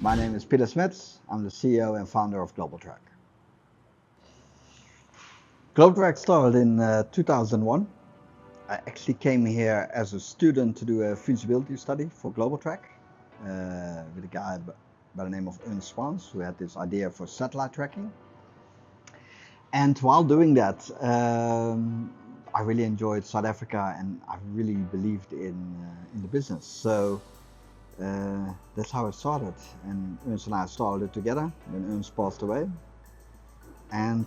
My name is Peter Smits. I'm the CEO and founder of Globaltrack. Globaltrack started in 2001. I actually came here as a student to do a feasibility study for Globaltrack with a guy by the name of Ernst Swans, who had this idea for satellite tracking. And while doing that, I really enjoyed South Africa and I really believed in the business. So that's how it started. And Ernst and I started it together when Ernst passed away. And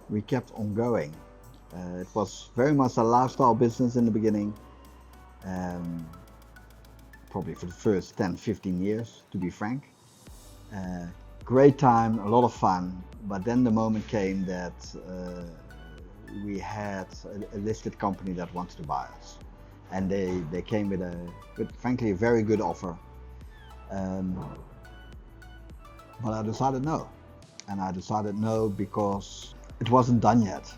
we kept on going. It was very much a lifestyle business in the beginning, probably for the first 10-15 years, to be frank. Great time, a lot of fun, but then the moment came that we had a listed company that wanted to buy us, and they came with frankly a very good offer, but I decided no, and I decided no because it wasn't done yet.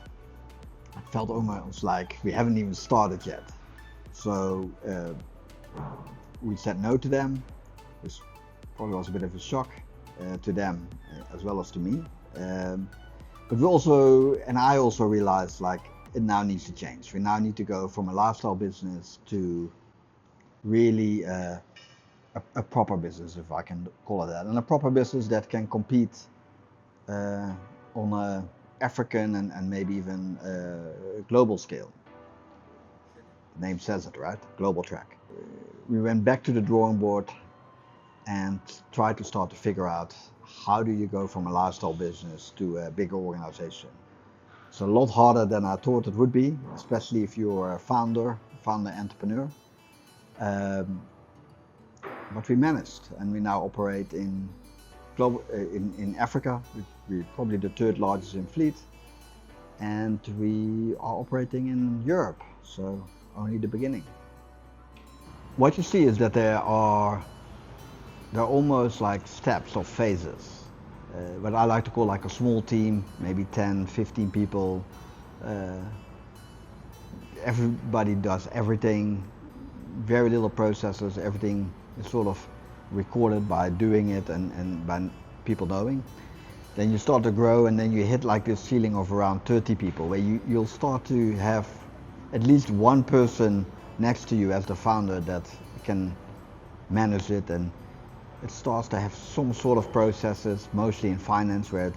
It felt almost like we haven't even started yet, so we said no to them. This probably was a bit of a shock to them as well as to me. But we also, and I also realized like it now needs to change. We now need to go from a lifestyle business to really a proper business, if I can call it that, and a proper business that can compete on a African and maybe even global scale. The name says it, right? Globaltrack. We went back to the drawing board and tried to start to figure out how do you go from a lifestyle business to a bigger organization. It's a lot harder than I thought it would be, especially if you're a founder entrepreneur. But we managed, and we now operate in Africa. We're probably the third largest in fleet, and we are operating in Europe, so only the beginning. What you see is that they're almost like steps or phases. What I like to call like a small team, maybe 10, 15 people. Everybody does everything, very little processes, everything is sort of recorded by doing it and by people knowing. Then you start to grow and then you hit like this ceiling of around 30 people where you'll start to have at least one person next to you as the founder that can manage it, and it starts to have some sort of processes, mostly in finance where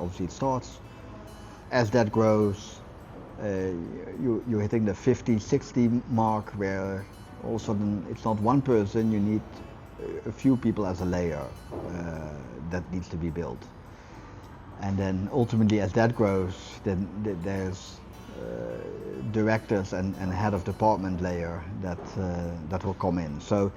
obviously it starts. As that grows, you're hitting the 50, 60 mark where all of a sudden it's not one person, you need a few people as a layer that needs to be built. And then ultimately as that grows, then there's directors and head of department layer that will come in. So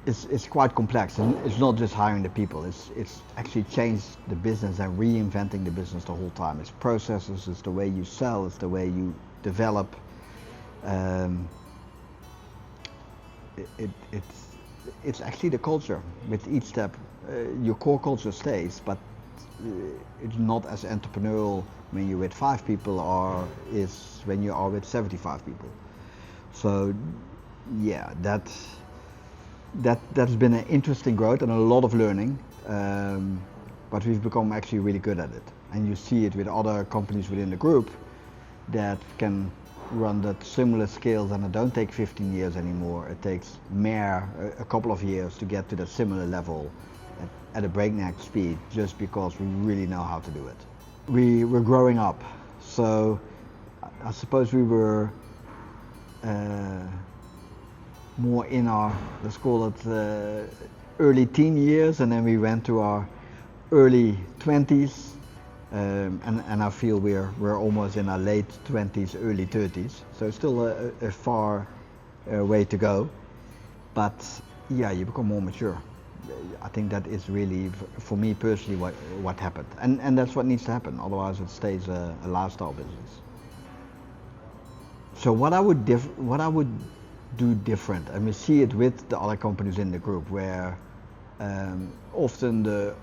it's quite complex, and it's not just hiring the people, it's actually changed the business and reinventing the business the whole time. It's processes, it's the way you sell, it's the way you develop. It's actually the culture. With each step, your core culture stays, but it's not as entrepreneurial when you're with 5 people or is when you are with 75 people. So yeah, that's been an interesting growth and a lot of learning, but we've become actually really good at it. And you see it with other companies within the group that can run at similar scales, and it don't take 15 years anymore. It takes a couple of years to get to the similar level at a breakneck speed, just because we really know how to do it. We're growing up, so I suppose we were more in our, let's call it early teen years, and then we went to our early 20s, and I feel we're almost in our late 20s, early 30s, so it's still a far way to go, but yeah, you become more mature. I think that is really, for me personally, what happened, and that's what needs to happen, otherwise it stays a lifestyle business. So what I would do different, and we see it with the other companies in the group, where often the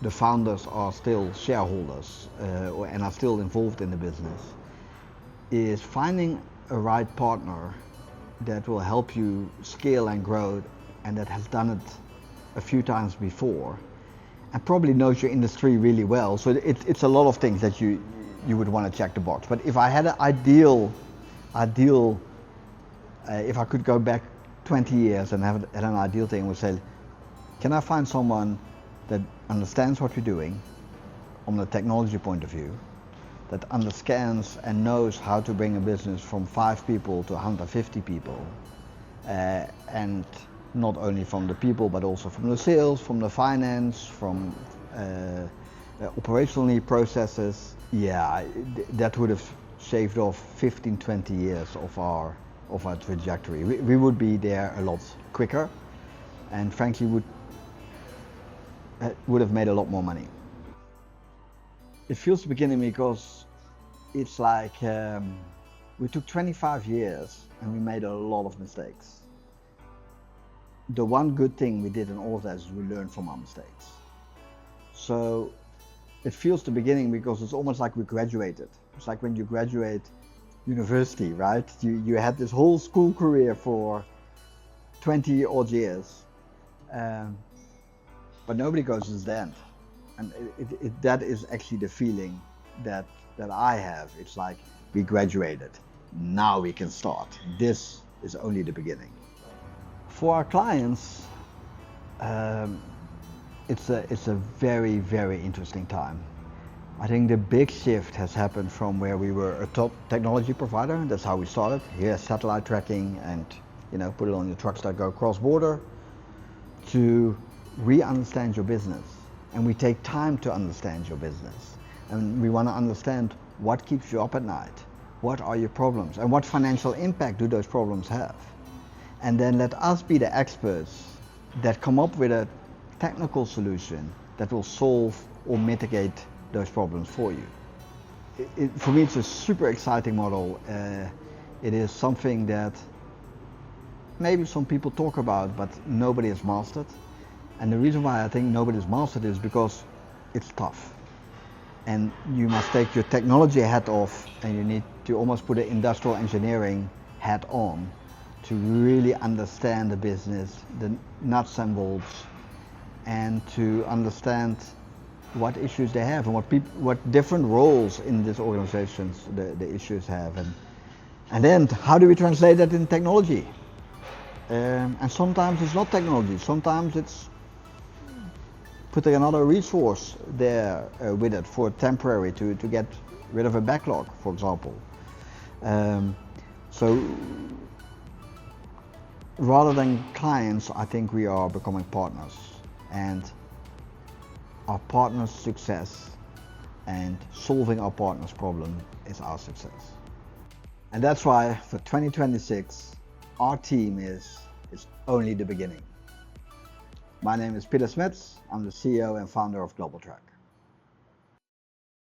founders are still shareholders and are still involved in the business, is finding a right partner that will help you scale and grow, and that has done it a few times before and probably knows your industry really well. So it's a lot of things that you would want to check the box. But if I had an ideal, if I could go back 20 years and have an ideal thing, I would say, can I find someone that understands what we're doing from the technology point of view, that understands and knows how to bring a business from 5 people to 150 people, and not only from the people but also from the sales, from the finance, from operational processes. Yeah, that would have shaved off 15-20 years of our trajectory. We would be there a lot quicker, and frankly would have made a lot more money. It feels the beginning because it's like we took 25 years and we made a lot of mistakes. The one good thing we did in all of that is we learned from our mistakes. So it feels the beginning because it's almost like we graduated. It's like when you graduate university, right? You had this whole school career for 20 odd years, but nobody goes to the end. And that is actually the feeling that I have. It's like we graduated, now we can start. This is only the beginning. For our clients, it's a very, very interesting time. I think the big shift has happened from where we were a top technology provider. That's how we started. Here's satellite tracking and put it on your trucks that go cross-border, to we understand your business and we take time to understand your business. And we want to understand what keeps you up at night, what are your problems, and what financial impact do those problems have. And then let us be the experts that come up with a technical solution that will solve or mitigate those problems for you. For me, it's a super exciting model. It is something that maybe some people talk about, but nobody has mastered. And the reason why I think nobody has mastered is because it's tough. And you must take your technology hat off and you need to almost put an industrial engineering hat on to really understand the business, the nuts and bolts, and to understand what issues they have and what different roles in these organizations the issues have. And then how do we translate that in technology? And sometimes it's not technology, sometimes it's putting another resource there with it for temporary to get rid of a backlog, for example. So rather than clients, I think we are becoming partners, and our partners' success and solving our partners' problem is our success. And that's why for 2026, our team is only the beginning. My name is Peter Smets. I'm the CEO and founder of Globaltrack.